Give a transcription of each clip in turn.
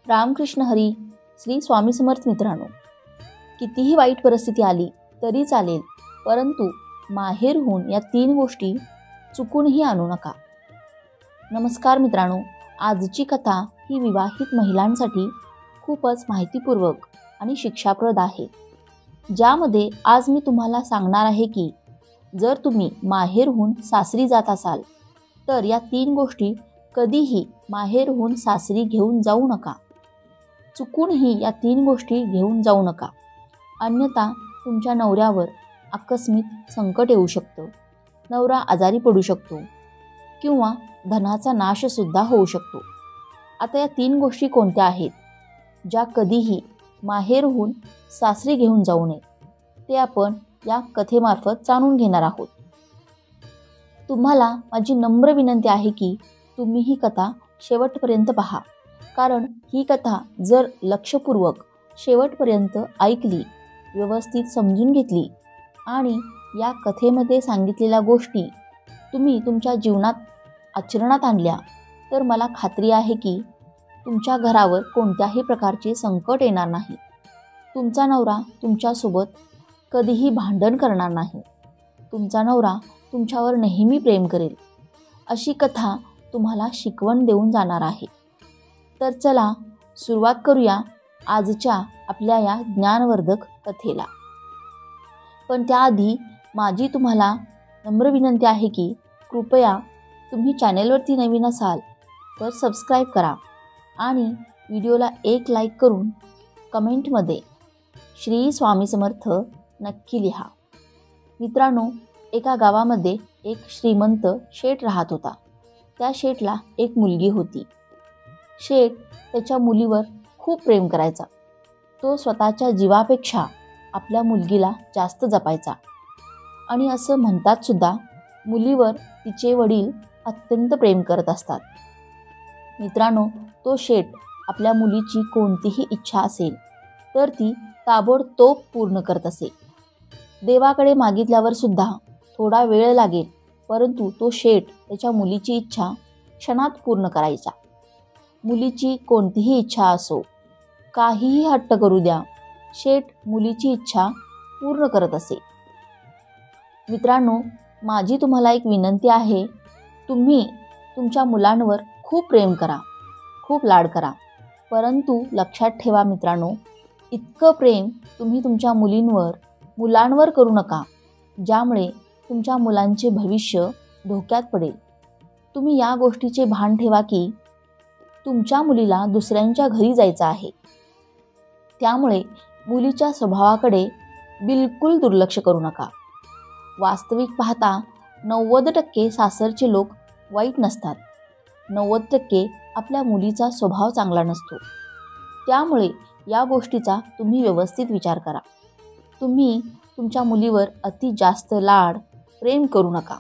रामकृष्ण हरी. श्री स्वामी समर्थ. मित्रांनो, कितीही वाईट परिस्थिती आली तरी चालेल, परंतु माहेरहून या 3 गोष्टी चुकूनही आणू नका. नमस्कार मित्रांनो, आजची कथा ही विवाहित महिलांसाठी खूपच माहितीपूर्वक आणि शिक्षाप्रद आहे. ज्यामध्ये आज मी तुम्हाला सांगणार आहे की जर तुम्ही माहेरहून सासरी जात असाल तर या 3 गोष्टी कधीही माहेरहून सासरी घेऊन जाऊ नका. चुकूनही या 3 गोष्टी घेऊन जाऊ नका, अन्यथा तुमच्या नवऱ्यावर आकस्मिक संकट येऊ शकतं, नवरा आजारी पडू शकतो किंवा धनाचा नाशसुद्धा होऊ शकतो. आता या 3 गोष्टी कोणत्या आहेत ज्या कधीही माहेरहून सासरी घेऊन जाऊ नये ते आपण या कथेमार्फत जाणून घेणार आहोत. तुम्हाला माझी नम्र विनंती आहे की तुम्ही ही कथा शेवटपर्यंत पहा, कारण ही कथा जर लक्षपूर्वक शेवटपर्यंत ऐकली, व्यवस्थित समजून घेतली आणि या कथेमध्ये सांगितलेल्या गोष्टी तुम्ही तुमच्या जीवनात आचरणात आणल्या तर मला खात्री आहे की तुमच्या घरावर कोणत्याही प्रकारचे संकट येणार नाही. तुमचा नवरा तुमच्यासोबत कधीही भांडण करणार नाही. तुमचा नवरा तुमच्यावर नेहमी प्रेम करेल. अशी कथा तुम्हाला शिकवण देऊन जाणार आहे. तर चला सुरुवात करूया आजच्या आपल्या या ज्ञानवर्धक कथेला. पण त्याआधी माझी तुम्हाला नम्र विनंती आहे की कृपया तुम्ही चॅनेलवरती नवीन असाल तर सबस्क्राईब करा आणि व्हिडिओला एक लाईक करून कमेंटमध्ये श्री स्वामी समर्थ नक्की लिहा. मित्रांनो, एका गावामध्ये एक श्रीमंत शेठ राहत होता. त्या शेठला एक मुलगी होती. शेठ त्याच्या मुलीवर खूप प्रेम करायचा. तो स्वतःच्या जीवापेक्षा आपल्या मुलगीला जास्त जपायचा आणि असं म्हणतात सुद्धा मुलीवर तिचे वडील अत्यंत प्रेम करत असतात. मित्रांनो, तो शेठ आपल्या मुलीची कोणतीही इच्छा असेल तर ती ताबडतोब पूर्ण करत असे. देवाकडे मागितल्यावर सुद्धा थोडा वेळ लागेल, परंतु तो शेठ त्याच्या मुलीची इच्छा क्षणात पूर्ण करायचा. मुलीची कोणतीही इच्छा असो, काहीही हट्ट करू द्या, शेठ मुलीची इच्छा पूर्ण करत असे. मित्रांनो, माझी तुम्हाला एक विनंती आहे, तुम्ही तुमच्या मुलांवर खूप प्रेम करा, खूप लाड करा, परंतु लक्षात ठेवा मित्रांनो, इतकं प्रेम तुम्ही तुमच्या मुलांवर करू नका ज्यामुळे तुमच्या मुलांचे भविष्य धोक्यात पडेल. तुम्ही या गोष्टीचे भान ठेवा की तुमच्या मुलीला दुसऱ्यांच्या घरी जायचं आहे, त्यामुळे मुलीच्या स्वभावाकडे बिलकुल दुर्लक्ष करू नका. वास्तविक पाहता 90% सासरचे लोक वाईट नसतात, 90% आपल्या मुलीचा स्वभाव चांगला नसतो. त्यामुळे या गोष्टीचा तुम्ही व्यवस्थित विचार करा. तुम्ही तुमच्या मुलीवर अति जास्त लाड प्रेम करू नका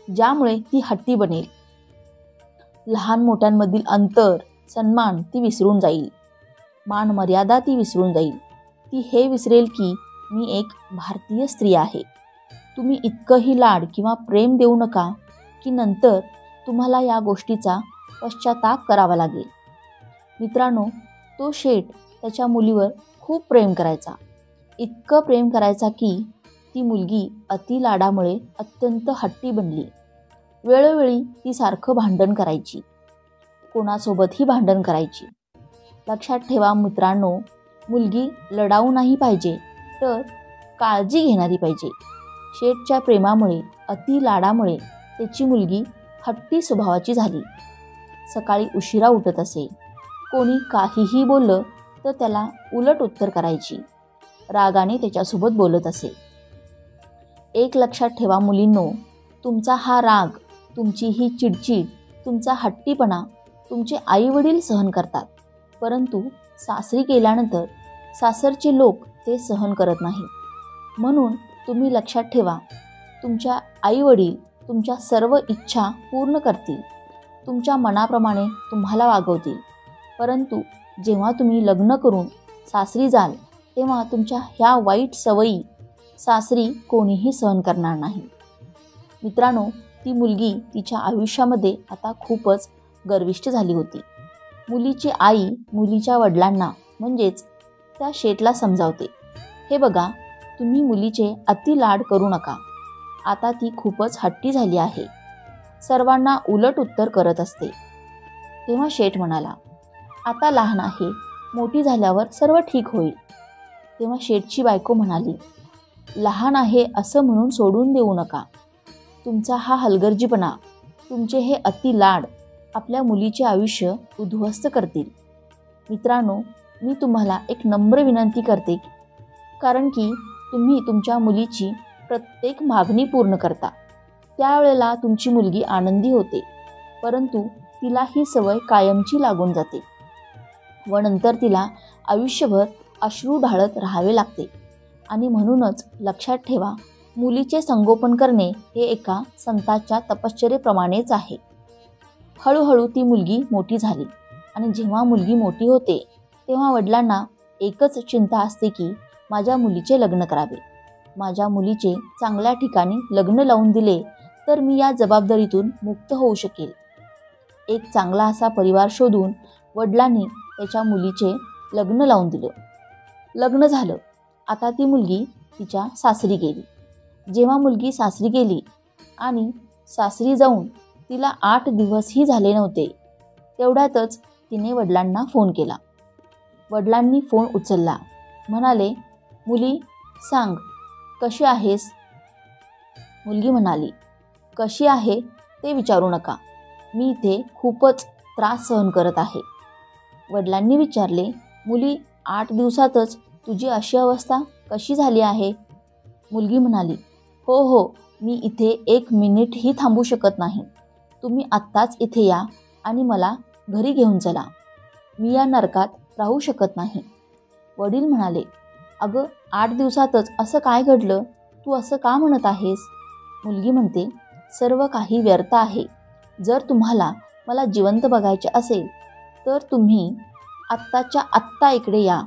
ज्यामुळे ती हट्टी बनेल. लहान मोठ्यांमधील अंतर, सन्मान ती विसरून जाईल, मान मर्यादा ती विसरून जाईल. ती हे विसरेल की मी एक भारतीय स्त्री आहे. तुम्ही इतकंही लाड किंवा प्रेम देऊ नका की नंतर तुम्हाला या गोष्टीचा पश्चाताप करावा लागेल. मित्रांनो, तो शेठ त्याच्या मुलीवर खूप प्रेम करायचा. इतकं प्रेम करायचा की ती मुलगी अति लाडामुळे अत्यंत हट्टी बनली. वेळोवेळी ती सारखं भांडण करायची, कोणासोबतही भांडण करायची. लक्षात ठेवा मित्रांनो, मुलगी लढाऊ नाही पाहिजे तर काळजी घेणारी पाहिजे. शेठच्या प्रेमामुळे, अति लाडामुळे त्याची मुलगी हट्टी स्वभावाची झाली. सकाळी उशिरा उठत असे, कोणी काहीही बोललं तर त्याला उलट उत्तर करायची, रागाने त्याच्यासोबत बोलत असे. एक लक्षात ठेवा मुलींनो, तुमचा हा राग, तुमची ही चिडचिड, तुमचा हट्टीपणा तुमचे आईवडील सहन करतात, परंतु सासरी गेल्यानंतर सासरचे लोक ते सहन करत नाही. म्हणून तुम्ही लक्षात ठेवा, तुमच्या आईवडील तुमच्या सर्व इच्छा पूर्ण करतील, तुमच्या मनाप्रमाणे तुम्हाला वागवतील, परंतु जेव्हा तुम्ही लग्न करून सासरी जाल तेव्हा तुमच्या ह्या वाईट सवयी सासरी कोणीही सहन करणार नाही. मित्रांनो, ती मुलगी तिच्या आयुष्यामध्ये आता खूपच गर्विष्ठ झाली होती. मुलीची आई मुलीच्या वडिलांना म्हणजेच त्या शेठला समजावते, हे बघा, तुम्ही मुलीचे अति लाड करू नका. आता ती खूपच हट्टी झाली आहे. सर्वांना उलट उत्तर करत असते. तेव्हा शेठ म्हणाला, आता लहान आहे, मोठी झाल्यावर सर्व ठीक होईल. तेव्हा शेठची बायको म्हणाली, लहान आहे असं म्हणून सोडून देऊ नका. तुमचा हा हलगर्जीपणा, तुमचे हे अति लाड आपल्या मुलीचे आयुष्य उद्ध्वस्त करतील. मित्रांनो, मी तुम्हाला एक नम्र विनंती करते, कारण की तुम्ही तुमच्या मुलीची प्रत्येक मागणी पूर्ण करता. त्यावेळेला तुमची मुलगी आनंदी होते, परंतु तिला ही सवय कायमची लागून जाते व नंतर तिला आयुष्यभर अश्रू ढाळत राहावे लागते. आणि म्हणूनच लक्षात ठेवा, मुलीचे संगोपन करणे हे एका संताच्या तपश्चर्येप्रमाणेच आहे. हळूहळू ती मुलगी मोठी झाली आणि जेव्हा मुलगी मोठी होते तेव्हा वडिलांना एकच चिंता असते की माझ्या मुलीचे लग्न करावे. माझ्या मुलीचे चांगल्या ठिकाणी लग्न लावून दिले तर मी या जबाबदारीतून मुक्त होऊ शकेल. एक चांगला असा परिवार शोधून वडिलांनी त्याच्या मुलीचे लग्न लावून दिलं. लग्न झालं. आता ती मुलगी तिच्या सासरी गेली. जेव्हा मुलगी सासरी गेली आणि सासरी जाऊन तिला 8 दिवसही झाले नव्हते, तेवढ्यातच तिने वडिलांना फोन केला. वडिलांनी फोन उचलला. म्हणाले, मुली, सांग, कशी आहेस? मुलगी म्हणाली, कशी आहे ते विचारू नका, मी इथे खूपच त्रास सहन करत आहे. वडिलांनी विचारले, मुली, 8 दिवसातच तुझी अशी अवस्था कशी झाली आहे? मुलगी म्हणाली, हो हो, मी इथे 1 मिनिटही थांबू शकत नाही. तुम्ही आत्ताच इथे या आणि मला घरी घेऊन चला. मी या नरकात राहू शकत नाही. वडील म्हणाले, अगं, 8 दिवसातच असं काय घडलं? तू असं का म्हणत आहेस? मुलगी म्हणते, सर्व काही व्यर्थ आहे. जर तुम्हाला मला जिवंत बघायचे असेल तर तुम्ही आत्ताच्या आत्ता इकडे या.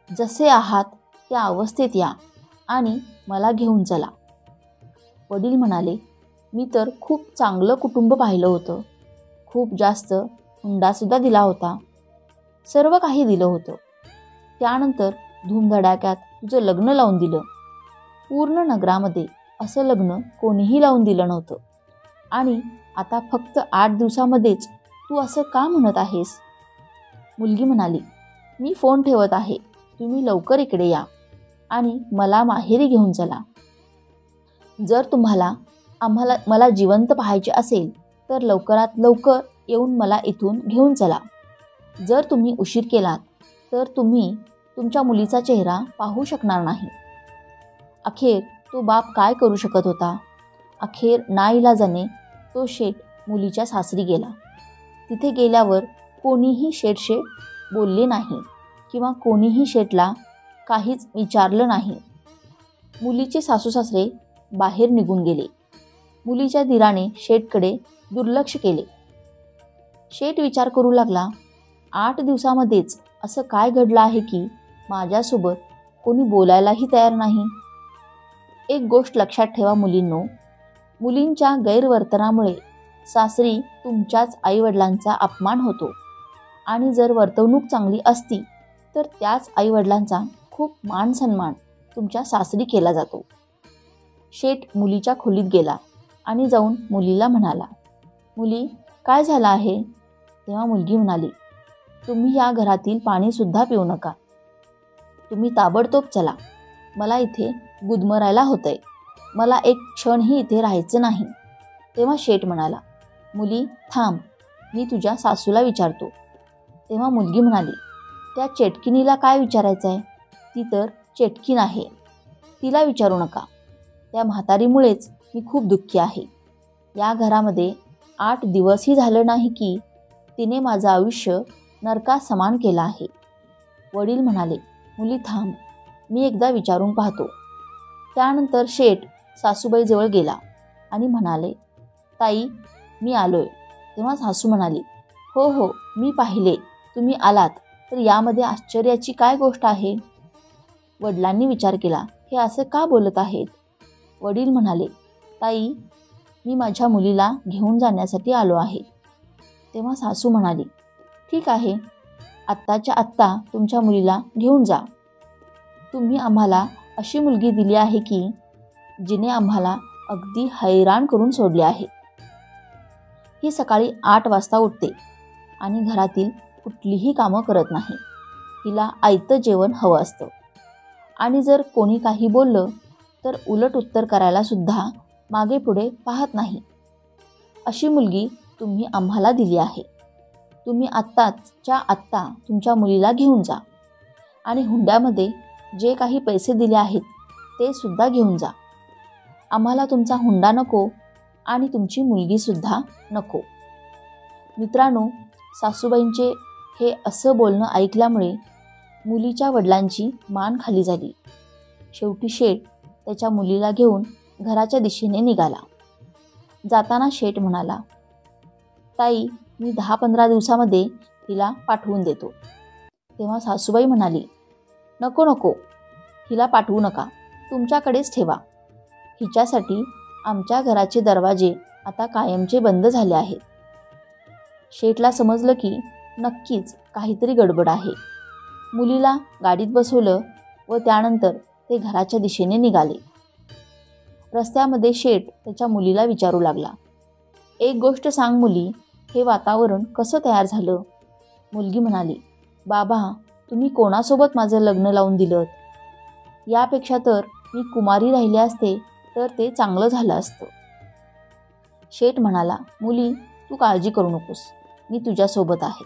जसे आहात त्या अवस्थेत या आणि मला घेऊन चला. वडील म्हणाले, मी तर खूप चांगलं कुटुंब पाहिलं होतं. खूप जास्त हुंडासुद्धा दिला होता. सर्व काही दिलं होतं. त्यानंतर धूमधडाक्यात तुझं लग्न लावून दिलं. पूर्ण नगरामध्ये असं लग्न कोणीही लावून दिलं नव्हतं. आणि आता फक्त 8 दिवसामध्येच तू असं का म्हणत आहेस? मुलगी म्हणाली, मी फोन ठेवत आहे. तुम्ही लवकर इकडे या आणि मला माहेरी घेऊन चला. जर तुम्हाला मला जिवंत पाहायचे असेल तर लवकरात लवकर येऊन मला इथून घेऊन चला. जर तुम्ही उशीर केलात तर तुम्ही तुमच्या मुलीचा चेहरा पाहू शकणार नाही. अखेर तो बाप काय करू शकत होता? अखेर नाईलाजाने तो शेठ मुलीच्या सासरी गेला. तिथे गेल्यावर कोणीही शेठशे बोलले नाही किंवा कोणीही शेठला काहीच विचारलं नाही. मुलीचे सासू सासरे बाहेर निघून गेले. मुलीच्या दिराने शेठकडे दुर्लक्ष केले. शेठ विचार करू लागला, 8 दिवसामध्येच असं काय घडलं आहे की माझ्यासोबत कोणी बोलायलाही तयार नाही. एक गोष्ट लक्षात ठेवा मुलींनो, मुलींच्या गैरवर्तनामुळे सासरी तुमच्याच आईवडिलांचा अपमान होतो आणि जर वर्तवणूक चांगली असती तर त्याच आईवडिलांचा खूप मान सन्मान तुमच्या सासरी केला जातो. शेठ मुलीच्या खोलीत गेला आणि जाऊन मुलीला म्हणाला, मुली, काय झालं आहे? तेव्हा मुलगी म्हणाली, तुम्ही या घरातील पाणीसुद्धा पिऊ नका. तुम्ही ताबडतोब चला. मला इथे गुदमरायला होतंय. मला एक क्षणही इथे राहायचं नाही. तेव्हा शेठ म्हणाला, मुली, थांब, मी तुझ्या सासूला विचारतो. तेव्हा मुलगी म्हणाली, त्या चेटकिनीला काय विचारायचं आहे? ती तर चेटकीन आहे. तिला विचारू नका. त्या म्हातारीमुळेच मी खूप दुःखी आहे. या घरामध्ये 8 दिवसही झालं नाही की तिने माझं आयुष्य नरकासमान केलं आहे. वडील म्हणाले, मुली, थांब, मी एकदा विचारून पाहतो. त्यानंतर शेठ सासूबाईजवळ गेला आणि म्हणाले, ताई, मी आलोय. तेव्हा सासू म्हणाली, हो हो, मी पाहिले, तुम्ही आलात, तर यामध्ये आश्चर्याची काय गोष्ट आहे? वडिलांनी विचार केला, हे असं का बोलत आहेत? वडील म्हणाले, ताई, मी माझ्या मुलीला घेऊन जाण्यासाठी आलो आहे. तेव्हा सासू म्हणाली, ठीक आहे, आत्ताच्या आत्ता तुमच्या मुलीला घेऊन जा. तुम्ही आम्हाला अशी मुलगी दिली आहे की जिने आम्हाला अगदी हैराण करून सोडले आहे. ही सकाळी 8 वाजता उठते आणि घरातील कुठलीही कामं करत नाही. हिला आयतं जेवण हवं असतं आणि जर कोणी काही बोललं तर उलट उत्तर करायला सुद्धा मागे पुढे पाहत नाही. अशी मुलगी तुम्ही आम्हाला दिली आहे. तुम्ही आत्ताच्या आत्ता तुमच्या मुलीला घेऊन जा आणि हुंड्यामध्ये जे काही पैसे दिले आहेत ते सुद्धा घेऊन जा. आम्हाला तुमचा हुंडा नको आणि तुमची मुलगीसुद्धा नको. मित्रांनो, सासूबाईंचे हे असं बोलणं ऐकल्यामुळे मुलीच्या वडिलांची मान खाली झाली. शेवटी शेठ त्याच्या मुलीला घेऊन घराच्या दिशेने निघाला. जाताना शेठ म्हणाला, ताई, मी 10-15 दिवसामध्ये हिला पाठवून देतो. तेव्हा सासूबाई म्हणाली, नको नको, हिला पाठवू नका, तुमच्याकडेच ठेवा. हिच्यासाठी आमच्या घराचे दरवाजे आता कायमचे बंद झाले आहेत. शेठला समजलं की नक्कीच काहीतरी गडबड आहे. मुलीला गाडीत बसवलं व त्यानंतर ते घराच्या दिशेने निघाले. रस्त्यामध्ये शेठ त्याच्या मुलीला विचारू लागला, एक गोष्ट सांग मुली, हे वातावरण कसं तयार झालं? मुलगी म्हणाली, बाबा, तुम्ही कोणासोबत माझं लग्न लावून दिलं? यापेक्षा तर मी कुमारी राहिले असते तर ते चांगलं झालं असतं. शेठ म्हणाला, मुली, तू काळजी करू नकोस, मी तुझ्यासोबत आहे.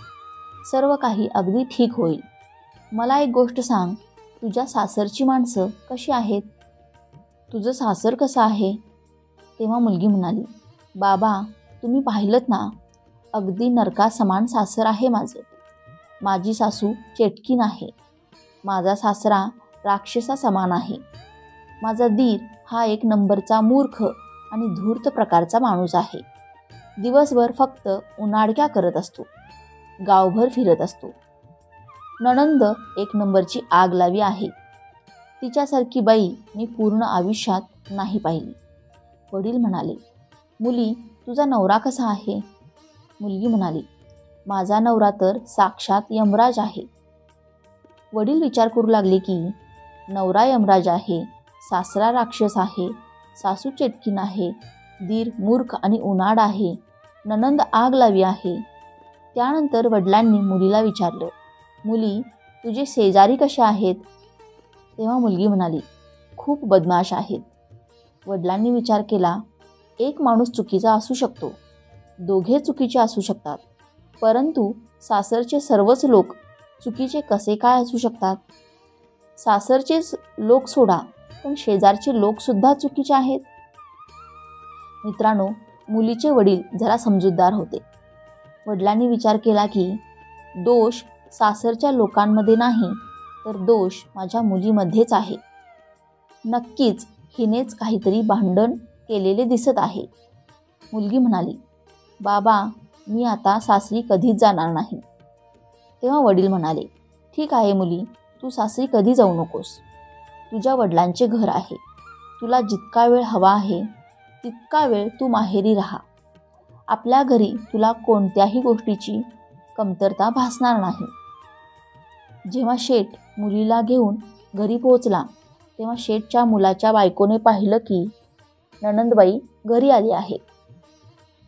सर्व काही अगदी ठीक होईल. मला एक गोष्ट सांग, तुझ्या सासरची माणसं कशी आहेत? तुझं सासर कसं आहे? तेव्हा मुलगी म्हणाली, बाबा, तुम्ही पाहिलंत ना, अगदी नरकासमान सासर आहे माझं. माझी सासू चेटकीन आहे. माझा सासरा राक्षसा समान आहे. माझा दीर हा एक नंबरचा मूर्ख आणि धूर्त प्रकारचा माणूस आहे. दिवसभर फक्त उनाडक्या करत असतो, गावभर फिरत असतो. नणंद एक नंबरची आग लावी आहे. तिच्यासारखी बाई मी पूर्ण आयुष्यात नाही पाहिली. वडील म्हणाले, मुली, तुझा नवरा कसा आहे? मुलगी म्हणाली, माझा नवरा तर साक्षात यमराज आहे. वडील विचार करू लागले की नवरा यमराज आहे, सासरा राक्षस आहे, सासू चेटकीन आहे, दीर मूर्ख आणि उनाड आहे, नणंद आग लावी आहे. त्यानंतर वडिलांनी मुलीला विचारलं, मुली, तुझे शेजारी कसे आहेत? तेव्हा मुलगी म्हणाली, खूप बदमाश आहेत. वडिलांनी विचार केला, एक माणूस चुकीचा असू शकतो, दोघे चुकीचे असू शकतात, परंतु सासरचे सर्वच लोक चुकीचे कसे काय असू शकतात? सासरचेच लोक सोडा, पण शेजारचे लोकसुद्धा चुकीचे आहेत. मित्रांनो, मुलीचे वडील जरा समजूतदार होते. वडिलांनी विचार केला की दोष सासरच्या लोकांमध्ये नाही, तर दोष माझ्या मुलीमध्येच आहे. नक्कीच हिनेच काहीतरी भांडण केलेले दिसत आहे. मुलगी म्हणाली, बाबा, मी आता सासरी कधीच जाणार नाही. तेव्हा वडील म्हणाले, ठीक आहे मुली, तू सासरी कधी जाऊ नकोस. तुझ्या वडिलांचे घर आहे. तुला जितका वेळ हवा आहे तितका वेळ तू माहेरी राहा. आपल्या घरी तुला कोणत्याही गोष्टीची कमतरता भासणार नाही. जेव्हा शेठ मुलीला घेऊन घरी पोहोचला तेव्हा शेठच्या मुलाच्या बायकोने पाहिलं की नणंदबाई घरी आली आहे.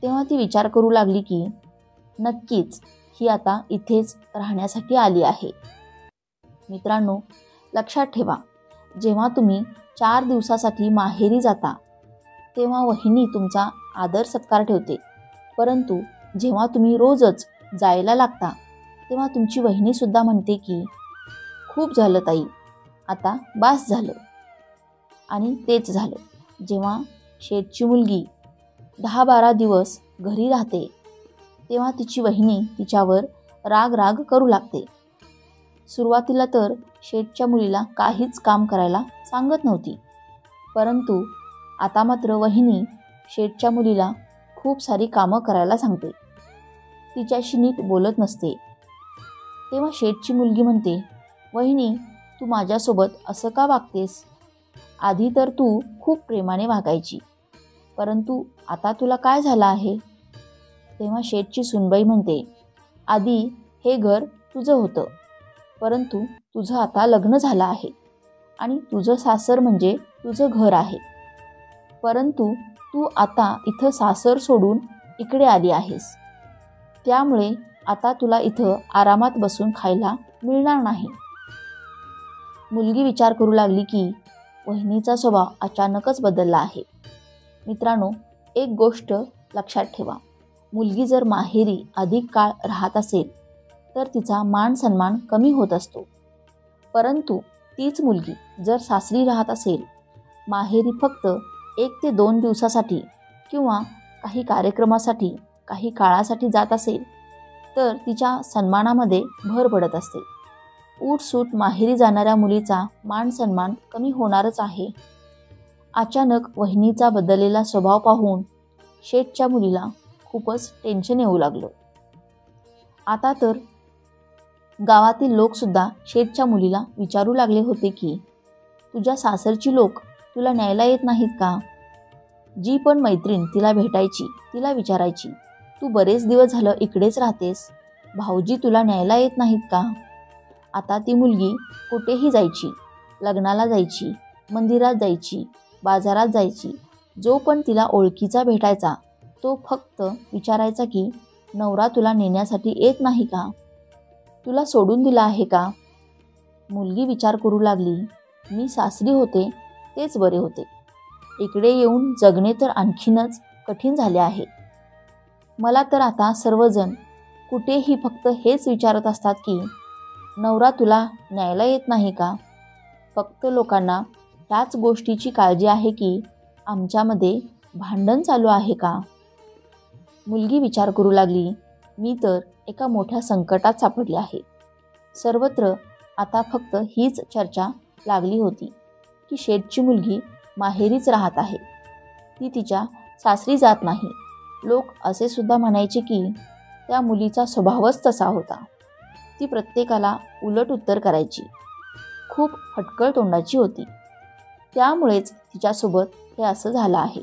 तेव्हा ती विचार करू लागली की नक्कीच ही आता इथेच राहण्यासाठी आली आहे. मित्रांनो, लक्षात ठेवा, जेव्हा तुम्ही 4 दिवसासाठी माहेरी जाता तेव्हा वहिनी तुमचा आदर सत्कार ठेवते, परंतु जेव्हा तुम्ही रोजच जायला लागता तेव्हा तुमची वहिनीसुद्धा म्हणते की खूप झालं ताई, आता बास झालं. आणि तेच झालं. जेव्हा शेठची मुलगी 10-12 दिवस घरी राहते तेव्हा तिची वहिनी तिच्यावर राग करू लागते. सुरुवातीला तर शेठच्या मुलीला काहीच काम करायला सांगत नव्हती, परंतु आता मात्र वहिनी शेठच्या मुलीला खूप सारी कामं करायला सांगते. तिच्याशी नीट बोलत नसते. तेव्हा शेठची मुलगी म्हणते, वहिनी, तू माझ्यासोबत असं का वागतेस? आधी तर तू खूप प्रेमाने वागायची, परंतु आता तुला काय झालं आहे? तेव्हा शेठची सुनबाई म्हणते, आधी हे घर तुझं होतं, परंतु तुझं आता लग्न झालं आहे आणि तुझं सासर म्हणजे तुझं घर आहे. परंतु तू आता इथं सासर सोडून इकडे आली आहेस, त्यामुळे आता तुला इथं आरामात बसून खायला मिळणार नाही. मुलगी विचार करू लागली की वहिनीचा स्वभाव अचानकच बदलला आहे. मित्रांनो, एक गोष्ट लक्षात ठेवा, मुलगी जर माहेरी अधिक काळ राहत असेल तर तिचा मान सन्मान कमी होत असतो. परंतु तीच मुलगी जर सासरी राहत असेल, माहेरी फक्त 1 ते 2 दिवसासाठी किंवा काही कार्यक्रमासाठी काही काळासाठी जात असेल तर तिच्या सन्मानामध्ये भर पडत असते. उठसूट माहेरी जाणाऱ्या मुलीचा मान सन्मान कमी होणारच आहे. अचानक वहिनीचा बदललेला स्वभाव पाहून शेठच्या मुलीला खूपच टेन्शन येऊ लागलं. आता तर गावातील लोकसुद्धा शेठच्या मुलीला विचारू लागले होते की तुझ्या सासरची लोक तुला न्यायला येत नाहीत का? जी पण मैत्रीण तिला भेटायची तिला विचारायची, तू बरेच दिवस झालं इकडेच राहतेस, भाऊजी तुला न्यायला येत नाहीत का? आता ती मुलगी कुठेही जायची, लग्नाला जायची, मंदिरात जायची, बाजारात जायची, जो पण तिला ओळखीचा भेटायचा तो फक्त विचारायचा की नवरा तुला नेण्यासाठी येत नाही का? तुला सोडून दिला आहे का? मुलगी विचार करू लागली, मी सासरी होते तेच बरे होते, इकडे येऊन जगणे तर आणखीनच कठीण झाले आहे. मला तर आता सर्वजण कुठेही फक्त हेच विचारत असतात की नवरा तुला न्यायला येत नाही का? फक्त लोकांना ह्याच गोष्टीची काळजी आहे की आमच्यामध्ये भांडण चालू आहे का? मुलगी विचार करू लागली, मी तर एका मोठ्या संकटात सापडले आहे. सर्वत्र आता फक्त हीच चर्चा लागली होती की शेठची मुलगी माहेरीच राहत आहे, ती तिच्या सासरी जात नाही. लोक असे सुद्धा म्हणायचे की त्या मुलीचा स्वभावच तसा होता, ती प्रत्येकाला उलट उत्तर करायची, खूप फटकळ तोंडाची होती, त्यामुळेच तिच्यासोबत हे असं झालं आहे.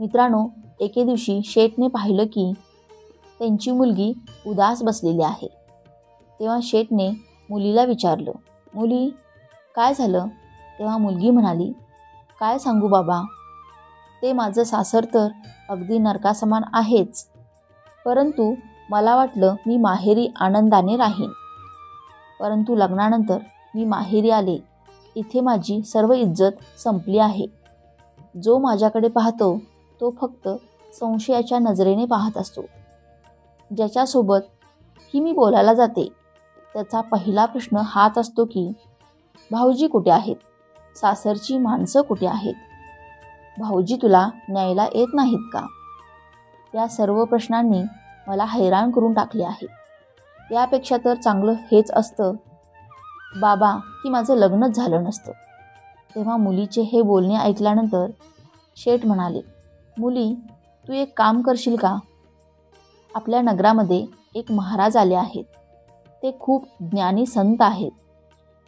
मित्रांनो, एके दिवशी शेठने पाहिलं की त्यांची मुलगी उदास बसलेली आहे. तेव्हा शेठने मुलीला विचारलं, मुली काय झालं? तेव्हा मुलगी म्हणाली, काय सांगू बाबा, ते माझं सासर तर अगदी नरकासमान आहेच, परंतु मला वाटलं मी माहेरी आनंदाने राहीन, परंतु लग्नानंतर मी माहेरी आले, इथे माझी सर्व इज्जत संपली आहे. जो माझ्याकडे पाहतो तो फक्त संशयाच्या नजरेने पाहत असतो. ज्याच्यासोबत ही मी बोलायला जाते त्याचा पहिला प्रश्न हाच असतो की भाऊजी कुठे आहेत? सासरची माणसं कुठे आहेत? भाऊजी तुला न्यायला येत नाहीत का? या सर्व प्रश्नांनी मला हैराण करून टाकले आहे. यापेक्षा तर चांगलं हेच असतं बाबा की माझं लग्नच झालं नसतं. तेव्हा मुलीचे हे बोलणे ऐकल्यानंतर शेठ म्हणाले, मुली तू एक काम करशील का? आपल्या नगरामध्ये एक महाराज आले आहेत, ते खूप ज्ञानी संत आहेत.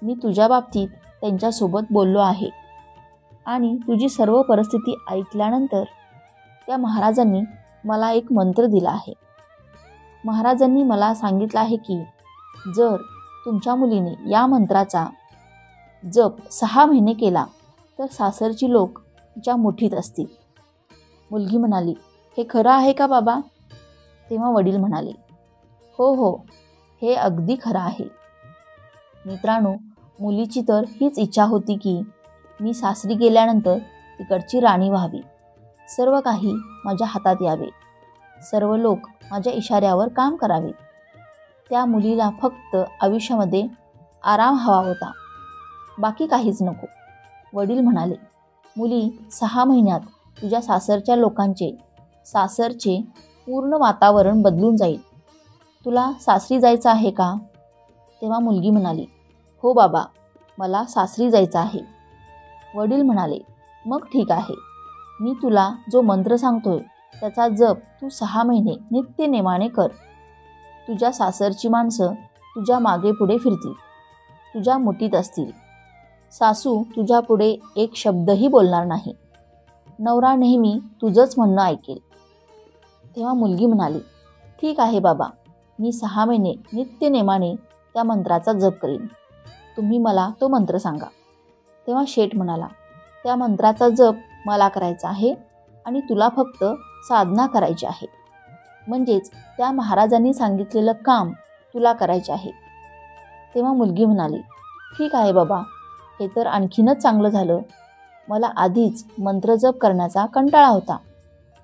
मी तुझ्या बाबतीत त्यांच्यासोबत बोललो आहे आणि तुझी सर्व परिस्थिती ऐकल्यानंतर त्या महाराजांनी मला एक मंत्र दिला आहे. महाराजांनी मला सांगितलं आहे की जर तुमच्या मुलीने या मंत्राचा जप 6 महिने केला तर सासरची लोक तिच्या मुठीत असतील. मुलगी म्हणाली, हे खरं आहे का बाबा? तेव्हा वडील म्हणाले, हो हो, हे अगदी खरं आहे. मित्रांनो, मुलीची तर हीच इच्छा होती की मी सासरी गेल्यानंतर तिकडची राणी व्हावी, सर्व काही माझ्या हातात यावे, सर्व लोक माझ्या इशाऱ्यावर काम करावे. त्या मुलीला फक्त आयुष्यामध्ये आराम हवा होता, बाकी काहीच नको. वडील म्हणाले, मुली 6 महिन्यात तुझ्या सासरच्या लोकांचे सासरचे पूर्ण वातावरण बदलून जाईल. तुला सासरी जायचं आहे का? तेव्हा मुलगी म्हणाली, हो बाबा, मला सासरी जायचं आहे. वडील म्हणाले, मग ठीक आहे, मी तुला जो मंत्र सांगतोय त्याचा जप तू 6 महिने नित्यनेमाने कर. तुझ्या सासरची माणसं तुझ्या मागे पुढे फिरतील, तुझ्या मुठीत असतील. सासू तुझ्या पुढे एक शब्दही बोलणार नाही. नवरा नेहमी तुझंच म्हणणं ऐकेल. तेव्हा मुलगी म्हणाली, ठीक आहे बाबा, मी 6 महिने नित्यनेमाने त्या मंत्राचा जप करीन. तुम्ही मला तो मंत्र सांगा. तेव्हा शेठ म्हणाला, त्या मंत्राचा जप मला करायचा आहे आणि तुला फक्त साधना करायची आहे. म्हणजेच त्या महाराजांनी सांगितलेलं काम तुला करायचे आहे. तेव्हा मुलगी म्हणाली, ठीक आहे बाबा, हे तर आणखीनच चांगलं झालं. मला आधीच मंत्रजप करण्याचा कंटाळा होता.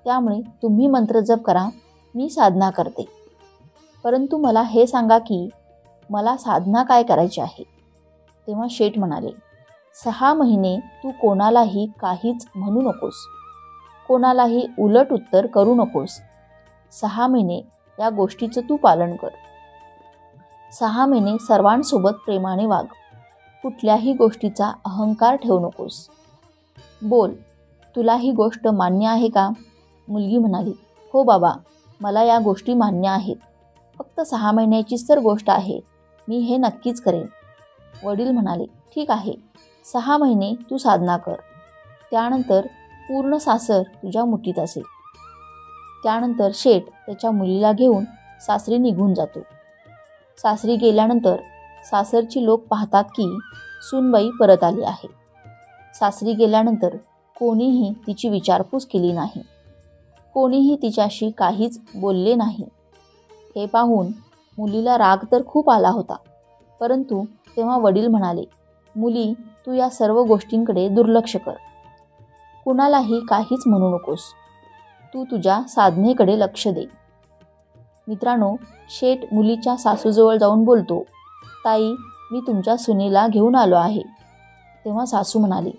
त्यामुळे तुम्ही मंत्रजप करा, मी साधना करते. परंतु मला हे सांगा की मला साधना काय करायची आहे. तेव्हा शेठ म्हणाले, 6 महिने तू कोणालाही काहीच म्हणू नकोस, कोणालाही उलट उत्तर करू नकोस. 6 महिने या गोष्टीचं तू पालन कर. 6 महिने सर्वांसोबत प्रेमाने वाग. कुठल्याही गोष्टीचा अहंकार ठेवू नकोस. बोल, तुला ही गोष्ट मान्य आहे का. मुलगी म्हणाली, हो बाबा, मला या गोष्टी मान्य आहेत. फक्त 6 महिन्याचीच तर गोष्ट आहे, मी हे नक्कीच करेन. वडील म्हणाले, ठीक आहे, 6 महिने तू साधना कर. त्यानंतर पूर्ण सासर तुझ्या मुठीत असेल. त्यानंतर शेठ त्याच्या मुलीला घेऊन सासरी निघून जातो. सासरी गेल्यानंतर सासरची लोक पाहतात की सूनबाई परत आली आहे. सासरी गेल्यानंतर कोणीही तिची विचारपूस केली नाही. कोणीही तिच्याशी काहीच बोलले नाही. हे पाहून मुलीला राग तर खूप आला होता. परंतु तेव्हा वडील म्हणाले, मुली, तू या सर्व गोष्टींकडे दुर्लक्ष कर. कुणालाही काहीच म्हणू नकोस. तू तुझ्या साधनेकडे लक्ष दे. मित्रांनो, शेठ मुलीच्या सासूजवळ जाऊन बोलतो, ताई, मी तुमच्या सुनेला घेऊन आलो आहे. तेव्हा सासू म्हणाली,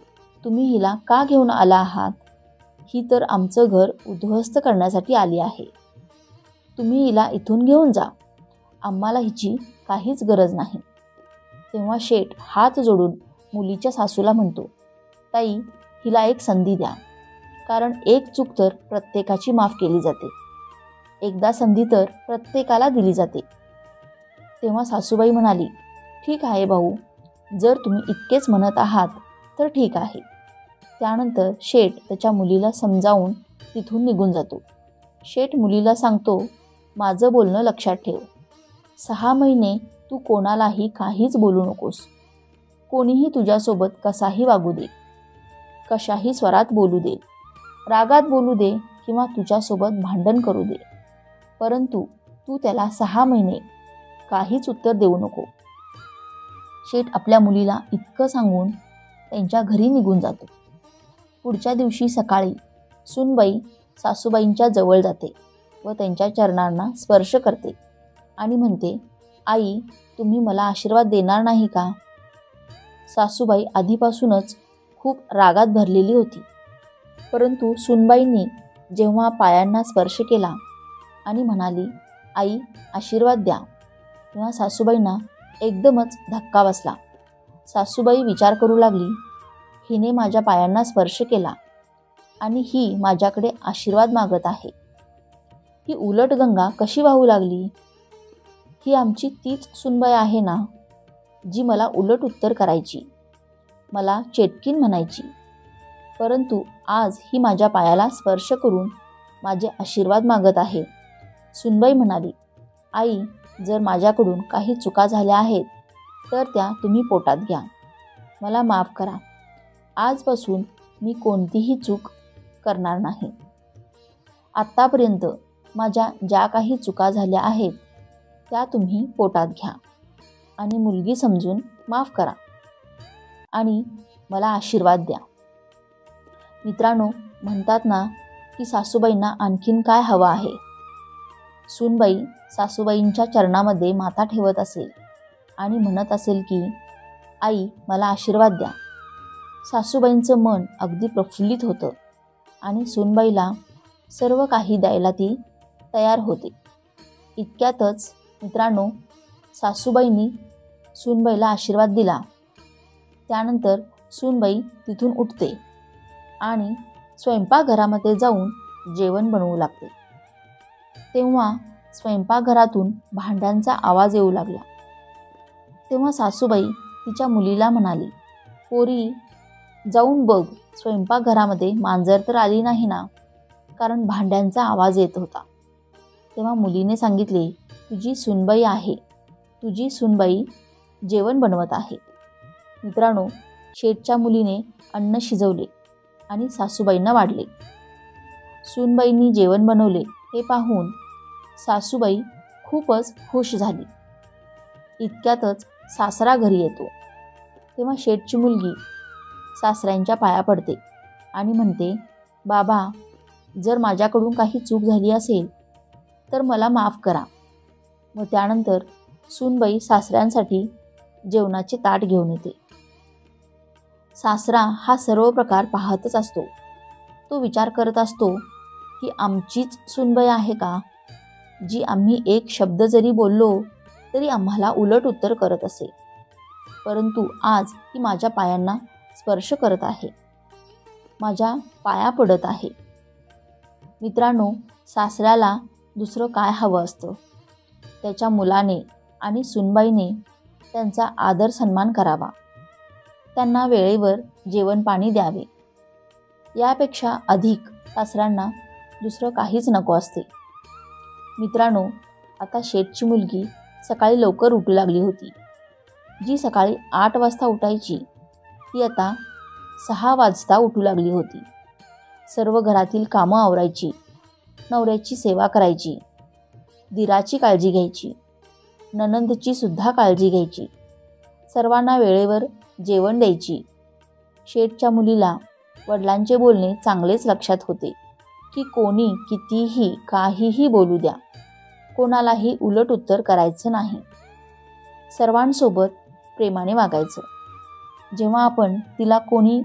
तुम्ही हिला का घेऊन आला आहात. ही तर आमचं घर उद्ध्वस्त करण्यासाठी आली आहे. तुम्ही हिला इथून घेऊन जा. आम्हाला हिची काहीच गरज नाही. तेव्हा शेठ हात जोडून मुलीच्या सासूला म्हणतो, ताई, हिला एक संधी द्या. कारण एक चूक तर प्रत्येकाची माफ केली जाते. एकदा संधी तर प्रत्येकाला दिली जाते. तेव्हा सासूबाई म्हणाली, ठीक आहे भाऊ, जर तुम्ही इतकेच म्हणत आहात तर ठीक आहे. त्यानंतर शेठ त्याच्या मुलीला समजावून तिथून निघून जातो. शेठ मुलीला सांगतो, माझं बोलणं लक्षात ठेव. 6 महिने तू कोणालाही काहीच बोलू नकोस. कोणीही तुझ्यासोबत कसाही वागू दे, कशाही स्वरात बोलू दे, रागात बोलू दे किंवा तुझ्यासोबत भांडण करू दे, परंतु तू त्याला 6 महिने काहीच उत्तर देऊ नको. शेठ आपल्या मुलीला इतकं सांगून त्यांच्या घरी निघून जातो. पुढच्या दिवशी सकाळी सूनबाई सासूबाईंच्या जवळ जाते व त्यांच्या चरणांना स्पर्श करते आणि म्हणते, आई, तुम्ही मला आशीर्वाद देणार नाही का. सासूबाई आधीपासूनच खूप रागात भरलेली होती. परंतु सूनबाईंनी जेव्हा पायांना स्पर्श केला आणि म्हणाली, आई, आशीर्वाद द्या, तेव्हा सासूबाईंना एकदमच धक्का बसला. सासूबाई विचार करू लागली, हिने माझ्या पायांना स्पर्श केला आणि ही माझ्याकडे आशीर्वाद मागत आहे. ही उलट गंगा कशी वाहू लागली. ही आमची तीच सूनबाई आहे ना, जी मला उलट उत्तर करायची, मला चेटकीन म्हणायची. परंतु आज ही माझ्या पायाला स्पर्श करून माझे आशीर्वाद मागत आहे. सूनबाई म्हणाली, आई, जर माझ्याकडून काही चुका झाल्या आहेत तर त्या तुम्ही पोटात घ्या. मला माफ करा. आजपासून मी कोणतीही चूक करणार नाही. आत्तापर्यंत माझ्या ज्या काही चुका झाल्या आहेत त्या तुम्ही पोटात घ्या आणि मुलगी समजून माफ करा आणि मला आशीर्वाद द्या. मित्रांनो, म्हणतात ना की सासूबाईंना आणखीन काय हवं आहे. सूनबाई सासूबाईंच्या चरणामध्ये माथा ठेवत असेल आणि म्हणत असेल की, आई, मला आशीर्वाद द्या. सासूबाईंचं मन अगदी प्रफुल्लित होतं आणि सूनबाईला सर्व काही द्यायला ती तयार होते. इतक्यातच मित्रांनो, सासूबाईंनी सूनबाईला आशीर्वाद दिला. त्यानंतर सूनबाई तिथून उठते आणि स्वयंपाकघरामध्ये जाऊन जेवण बनवू लागते. तेव्हा स्वयंपाकघरातून भांड्यांचा आवाज येऊ लागला. तेव्हा सासूबाई तिच्या मुलीला म्हणाली, पोरी, जाऊन बघ, स्वयंपाकघरामध्ये मांजर तर आली नाही ना, कारण भांड्यांचा आवाज येत होता. तेव्हा मुलीने सांगितले तुझी सूनबाई आहे, तुझी सूनबाई जेवण बनवत आहे. मित्रांनो, शेठच्या मुलीने अन्न शिजवले आणि सासूबाईंना वाढले. सूनबाईंनी जेवण बनवले हे पाहून सासूबाई खूपच खुश झाली. इतक्यातच सासरा घरी येतो. तेव्हा शेठची मुलगी सासऱ्यांच्या पाया पडते आणि म्हणते, बाबा, जर माझ्याकडून काही चूक झाली असेल तर मला माफ करा. व त्यानंतर सूनबाई सासऱ्यांसाठी जेवणाचे ताट घेऊन येते. सासरा हा सर्व प्रकार पाहतच असतो. तो विचार करत असतो की आमचीच सूनबाई आहे का, जी आम्ही एक शब्द जरी बोललो तरी आम्हाला उलट उत्तर करत असे, परंतु आज ती माझ्या पायांना स्पर्श करत आहे, माझ्या पाया पडत आहे. मित्रांनो, सासऱ्याला दुसरं काय हवं असतं? त्याच्या मुलाने आणि सूनबाईने त्यांचा आदर सन्मान करावा, त्यांना वेळेवर जेवण पाणी द्यावे. यापेक्षा अधिक सासऱ्यांना दुसरं काहीच नको असते. मित्रांनो, आता शेठची मुलगी सकाळी लवकर उठू लागली होती. जी सकाळी 8 वाजता उठायची ती आता 6 वाजता उठू लागली होती. सर्व घरातील कामं आवरायची, नवऱ्याची सेवा करायची, दिराची काळजी घ्यायची, नणंदची सुद्धा काळजी घ्यायची, सर्वांना वेळेवर जेवण द्यायची. शेठच्या मुलीला वडिलांचे बोलणे चांगलेच लक्षात होते की कोणी कितीही काहीही बोलू द्या, कोणालाही उलट उत्तर करायचं नाही, सर्वांसोबत प्रेमाने वागायचं. जेव्हा आपण तिला कोणी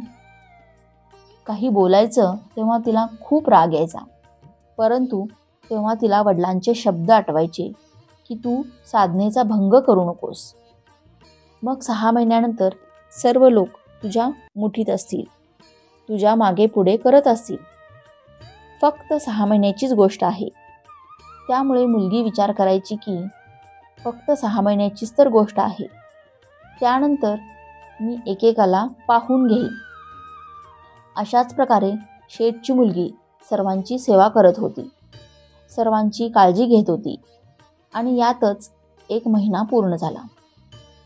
काही बोलायचं तेव्हा तिला खूप राग यायचा, परंतु तेव्हा तिला वडिलांचे शब्द आठवायचे की तू साधनेचा भंग करू नकोस. मग 6 महिन्यानंतर सर्व लोक तुझ्या मुठीत असतील, तुझ्या मागे पुढे करत असतील. फक्त 6 महिन्याचीच गोष्ट आहे. त्यामुळे मुलगी विचार करायची की फक्त 6 महिन्याचीच तर गोष्ट आहे, त्यानंतर मी एकेकाला पाहून घेईन. अशाच प्रकारे शेठची मुलगी सर्वांची सेवा करत होती, सर्वांची काळजी घेत होती. आणि यातच 1 महिना पूर्ण झाला.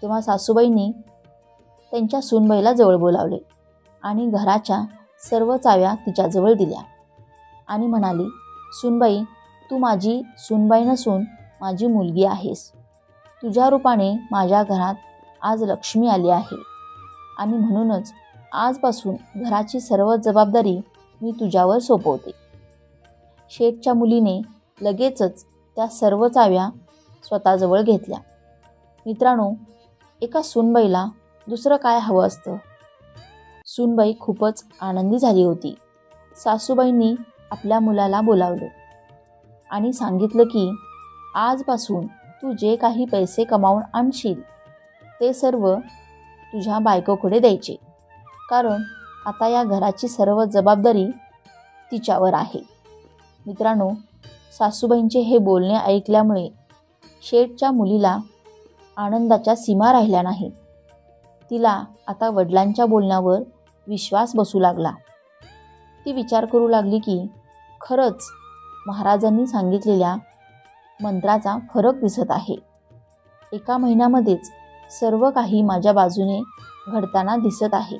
तेव्हा सासूबाईंनी त्यांच्या सूनबाईला जवळ बोलावले आणि घराच्या सर्व चाव्या तिच्याजवळ दिल्या आणि म्हणाली, सूनबाई, तू माझी सूनबाई नसून माझी मुलगी आहेस. तुझ्या रूपाने माझ्या घरात आज लक्ष्मी आली आहे आणि म्हणूनच आजपासून घराची सर्व जबाबदारी मी तुझ्यावर सोपवते. शेठच्या मुलीने लगेचच त्या सर्व चाव्या स्वतःजवळ घेतल्या. मित्रांनो, एका सूनबाईला दुसरं काय हवं असतं? सूनबाई खूपच आनंदी झाली होती. सासूबाईंनी आपल्या मुलाला बोलावलं आणि सांगितलं की आजपासून तू जे काही पैसे कमावून आणशील ते सर्व तुझ्या बायकोकडे द्यायचे, कारण आता या घराची सर्व जबाबदारी तिच्यावर आहे. मित्रांनो, सासूबाईंचे हे बोलणे ऐकल्यामुळे शेठच्या मुलीला आनंदाच्या सीमा राहिल्या नाहीत. तिला आता वडिलांच्या बोलण्यावर विश्वास बसू लागला. ती विचार करू लागली की खरंच महाराजांनी सांगितलेल्या मंत्राचा फरक दिसत आहे. 1 महिन्यामध्येच सर्व काही माझ्या बाजूने घडताना दिसत आहे.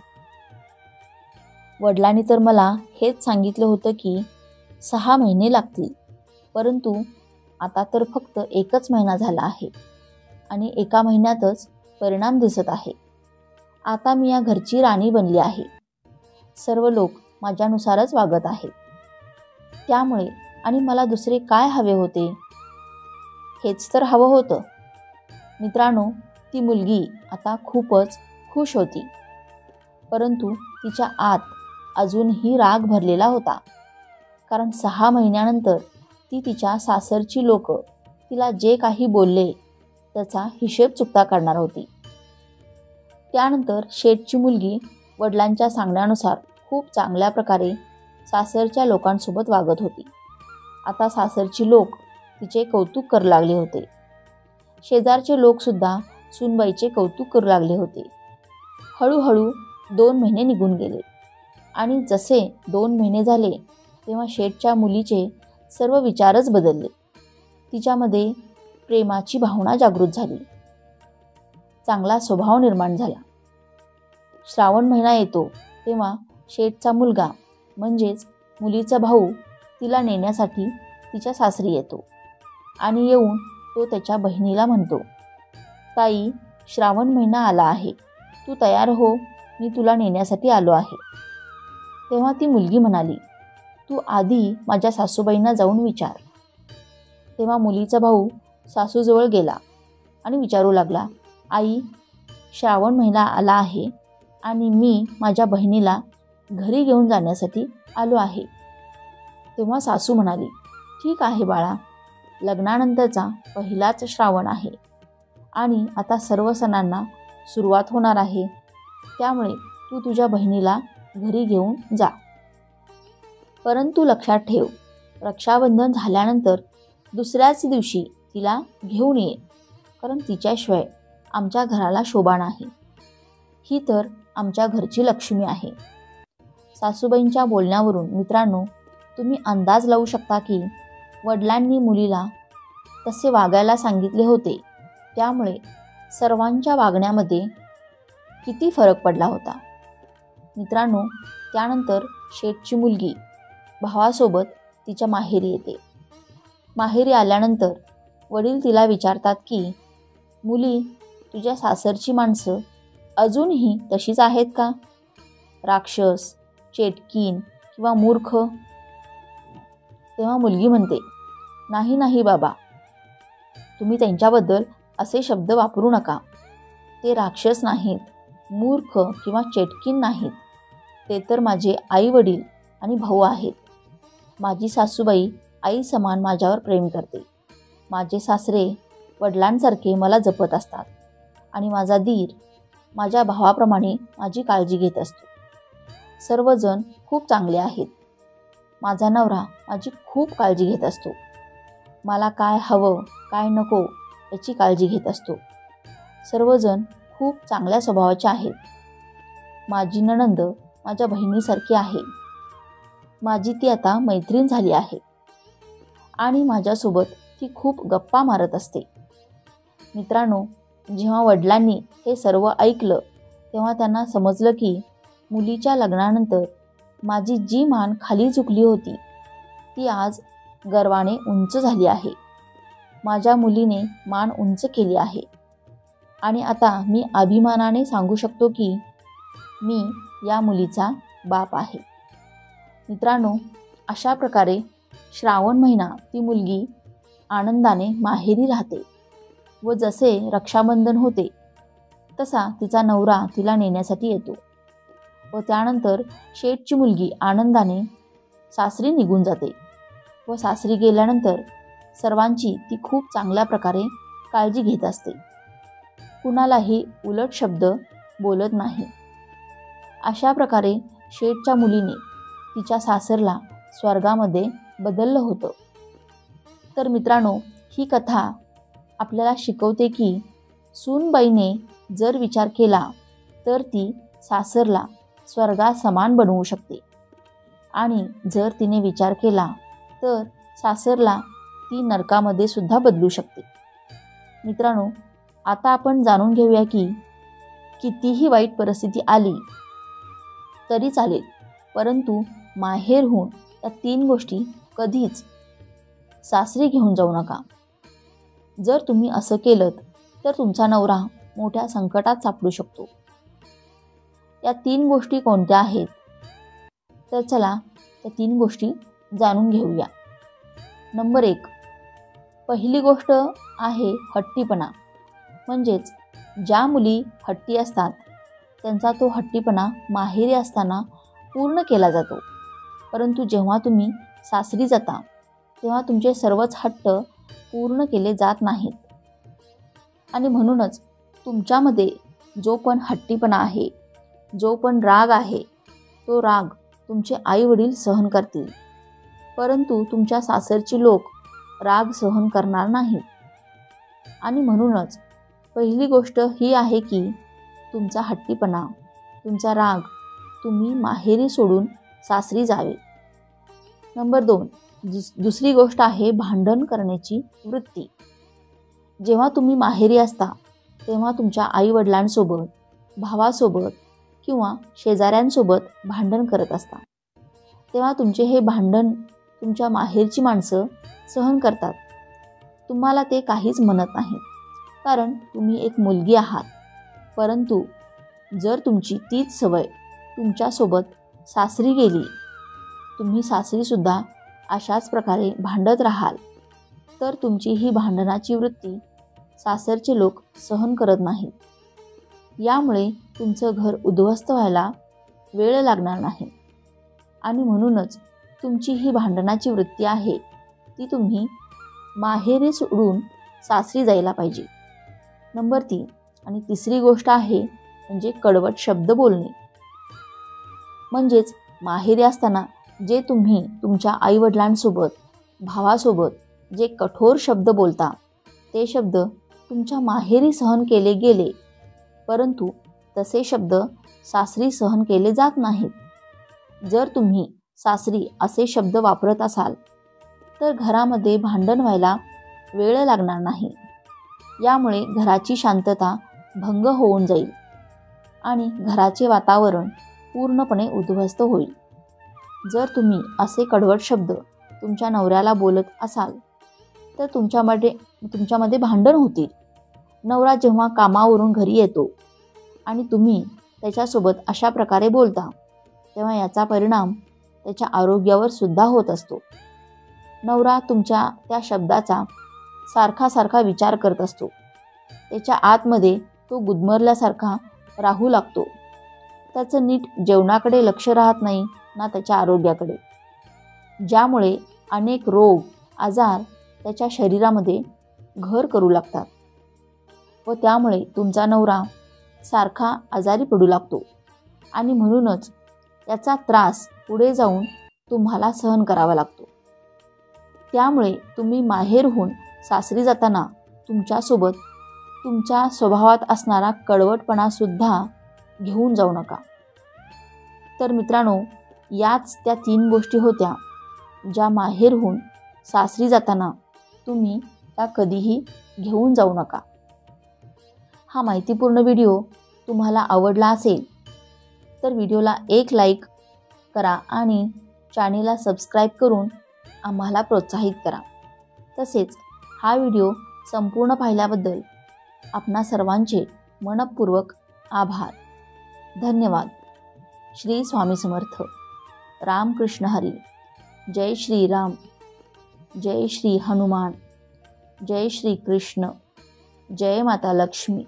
वडिलांनी तर मला हेच सांगितलं होतं की 6 महिने लागतील, परंतु आता तर फक्त 1च महिना झाला आहे आणि 1 महिन्यातच परिणाम दिसत आहे. आता मी या घरची राणी बनली आहे. सर्व लोक माझ्यानुसारच वागत आहेत. त्यामुळे आणि मला दुसरे काय हवे होते? हेच तर हवं होतं. मित्रांनो, ती मुलगी आता खूपच खुश होती, परंतु तिच्या आत अजूनही राग भरलेला होता, कारण 6 महिन्यानंतर ती तिच्या सासरची लोक तिला जे काही बोलले त्याचा हिशेब चुकता करणार होती. त्यानंतर शेठची मुलगी वडिलांच्या सांगण्यानुसार खूप चांगल्या प्रकारे सासरच्या लोकांसोबत वागत होती. आता सासरची लोक तिचे कौतुक करू लागले होते. शेजारचे लोकसुद्धा सूनबाईचे कौतुक करू लागले होते. हळूहळू 2 महिने निघून गेले आणि जसे 2 महिने झाले तेव्हा शेठच्या मुलीचे सर्व विचारच बदलले. तिच्यामध्ये प्रेमाची भावना जागृत झाली. चांगला स्वभाव निर्माण झाला. श्रावण महिना येतो तेव्हा शेठचा मुलगा म्हणजेच मुलीचा भाऊ तिला नेण्यासाठी तिच्या सासरी येतो आणि येऊन तो त्याच्या बहिणीला म्हणतो, ताई, श्रावण महिना आला आहे, तू तयार हो, मी तुला नेण्यासाठी आलो आहे. तेव्हा ती मुलगी म्हणाली, तू आधी माझ्या सासूबाईंना जाऊन विचार. तेव्हा मुलीचा भाऊ सासूजवळ गेला आणि विचारू लागला, आई, श्रावण महिना आला आहे आणि मी माझ्या बहिणीला घरी घेऊन जाण्यासाठी आलो आहे. तेव्हा सासू म्हणाली, ठीक आहे बाळा, लग्नानंतरचा पहिलाच श्रावण आहे आणि आता सर्व सणांना सुरुवात होणार आहे, त्यामुळे तू तुझ्या बहिणीला घरी घेऊन जा. परंतु लक्षात ठेव, रक्षाबंधन झाल्यानंतर दुसऱ्याच दिवशी तिला घेऊन ये, कारण तिच्याशिवाय आमच्या घराला शोभा नाही. ही तर आमच्या घरची लक्ष्मी आहे. सासूबाईंच्या बोलण्यावरून मित्रांनो, तुम्ही अंदाज लावू शकता की वडिलांनी मुलीला तसे वागायला सांगितले होते, त्यामुळे सर्वांच्या वागण्यामध्ये किती फरक पडला होता. मित्रांनो, त्यानंतर शेठची मुलगी भावासोबत तिच्या माहेरी येते. माहेरी आल्यानंतर वडील तिला विचारतात की, मुली, तुझ्या सासरची माणसं अजूनही तशीच आहेत का? राक्षस, चेटकीन किंवा मूर्ख? तेव्हा मुलगी म्हणते, नाही नाही बाबा, तुम्ही त्यांच्याबद्दल असे शब्द वापरू नका. ते राक्षस नाहीत, मूर्ख किंवा चेटकीन नाहीत. ते तर माझे आई वडील आणि भाऊ आहेत. माझी सासूबाई आई समान माझ्यावर प्रेम करते. माझे सासरे वडिलांसारखे मला जपत असतात आणि माझा दीर माझ्या भावाप्रमाणे माझी काळजी घेत असतो. सर्वजण खूप चांगले आहेत. माझा नवरा माझी खूप काळजी घेत असतो. मला काय हवं काय नको याची काळजी घेत असतो. सर्वजण खूप चांगल्या स्वभावाचे आहेत. माझी नणंद माझ्या बहिणीसारखी आहे. माझी ती आता मैत्रीण झाली आहे आणि माझ्यासोबत ती खूप गप्पा मारत असते. मित्रांनो, जेव्हा वडिलांनी हे सर्व ऐकलं तेव्हा त्यांना समजलं की मुलीच्या लग्नानंतर माझी जी मान खाली झुकली होती ती आज गर्वाने उंच झाली आहे. माझ्या मुलीने मान उंच केली आहे आणि आता मी अभिमानाने सांगू शकतो की मी या मुलीचा बाप आहे. मित्रांनो, अशा प्रकारे श्रावण महिना ती मुलगी आनंदाने माहेरी राहते व जसे रक्षाबंधन होते तसा तिचा नवरा तिला नेण्यासाठी येतो व त्यानंतर शेठची मुलगी आनंदाने सासरी निघून जाते व सासरी गेल्यानंतर सर्वांची ती खूप चांगल्या प्रकारे काळजी घेत असते. कुणालाही उलट शब्द बोलत नाही. अशा प्रकारे शेठच्या मुलीने तिच्या सासरला स्वर्गामध्ये बदललं होतं. तर मित्रांनो, ही कथा आपल्याला शिकवते की सूनबाईने जर विचार केला तर ती सासरला स्वर्गासमान बनवू शकते आणि जर तिने विचार केला तर सासरला ती नरकामध्ये सुद्धा बदलू शकते. मित्रांनो, आता आपण जाणून घेऊया की कितीही वाईट परिस्थिती आली तरी चालेल, परंतु माहेरहून या 3 गोष्टी कधीच सासरी घेऊन जाऊ नका. जर तुम्ही असं केलं तर तुमचा नवरा मोठ्या संकटात सापडू शकतो. या 3 गोष्टी कोणत्या आहेत? तर चला त्या 3 गोष्टी जाणून घेऊया. नंबर 1, पहिली गोष्ट आहे हट्टीपणा. म्हणजेच ज्या मुली हट्टी असतात त्यांचा तो हट्टीपणा माहेरी असताना पूर्ण केला जातो, परंतु जेव्हा तुम्ही सासरी जाता तेव्हा तुमचे सर्वच हट्ट पूर्ण केले जात नाहीत. आणि म्हणूनच तुमच्यामध्ये जो पण हट्टीपणा आहे, जो पण राग आहे, तो राग तुमचे आई वडील सहन करतील, परंतु तुमच्या सासरची लोक राग सहन करणार नाहीत. आणि म्हणूनच पहिली गोष्ट ही आहे की तुमचा हट्टीपणा, तुमचा राग तुम्ही माहेरी सोडून सासरी जावे. नंबर 2, दुसरी गोष्ट आहे भांडण करण्याची वृत्ती. जेव्हा तुम्ही माहेरी असता तेव्हा तुमच्या आईवडिलांसोबत, भावासोबत किंवा शेजाऱ्यांसोबत भांडण करत असता, तेव्हा तुमचे हे भांडण तुमच्या माहेरची माणसं सहन करतात. तुम्हाला ते काहीच म्हणत नाही, कारण तुम्ही एक मुलगी आहात. परंतु जर तुमची तीच सवय तुमच्यासोबत सासरी गेली, तुम्ही सासरीसुद्धा अशाच प्रकारे भांडत राहाल, तर तुमची ही भांडणाची वृत्ती सासरचे लोक सहन करत नाहीत. यामुळे तुमचं घर उद्ध्वस्त व्हायला वेळ लागणार नाही. आणि म्हणूनच तुमची ही भांडणाची वृत्ती आहे ती तुम्ही माहेरी सोडून सासरी जायला पाहिजे. नंबर 3 आणि तिसरी गोष्ट आहे म्हणजे कडवट शब्द बोलणे. म्हणजेच माहेरी असताना जे तुम्ही तुमच्या आईवडिलांसोबत, भावासोबत जे कठोर शब्द बोलता, ते शब्द तुमच्या माहेरी सहन केले गेले, परंतु तसे शब्द सासरी सहन केले जात नाहीत. जर तुम्ही सासरी असे शब्द वापरत असाल तर घरामध्ये भांडण व्हायला वेळ लागणार नाही. यामुळे घराची शांतता भंग होऊन जाईल आणि घराचे वातावरण पूर्णपणे उद्ध्वस्त होईल. जर तुम्ही असे कडवट शब्द तुमच्या नवऱ्याला बोलत असाल तर तुमच्यामध्ये भांडण होतील. नवरा जेव्हा कामावरून घरी येतो आणि तुम्ही त्याच्यासोबत अशा प्रकारे बोलता, तेव्हा याचा परिणाम त्याच्या आरोग्यावर सुद्धा होत असतो. नवरा तुमच्या त्या शब्दाचा सारखा विचार करत असतो. त्याच्या आतमध्ये तो गुदमरल्यासारखा राहू लागतो. त्याचं नीट जेवणाकडे लक्ष राहत नाही ना त्याच्या आरोग्याकडे, ज्यामुळे अनेक रोग आजार त्याच्या शरीरामध्ये घर करू लागतात व त्यामुळे तुमचा नवरा सारखा आजारी पडू लागतो आणि म्हणूनच त्याचा त्रास पुढे जाऊन तुम्हाला सहन करावा लागतो. त्यामुळे तुम्ही माहेरहून सासरी जाताना तुमच्यासोबत तुमच्या स्वभावात असणारा कडवटपणासुद्धा घेऊन जाऊ नका. तर मित्रांनो, याच त्या 3 गोष्टी होत्या ज्या माहेरहून सासरी जाताना तुम्ही त्या कधीही घेऊन जाऊ नका. हा माहितीपूर्ण व्हिडिओ तुम्हाला आवडला असेल तर व्हिडिओला एक लाईक करा आणि चॅनेलला सबस्क्राईब करून आम्हाला प्रोत्साहित करा. तसेच हा व्हिडिओ संपूर्ण पाहिल्याबद्दल आपणा सर्वांचे मनपूर्वक आभार. धन्यवाद. श्री स्वामी समर्थ. रामकृष्ण हरी. जय श्री राम. जय श्री हनुमान. जय श्री कृष्ण. जय माता लक्ष्मी.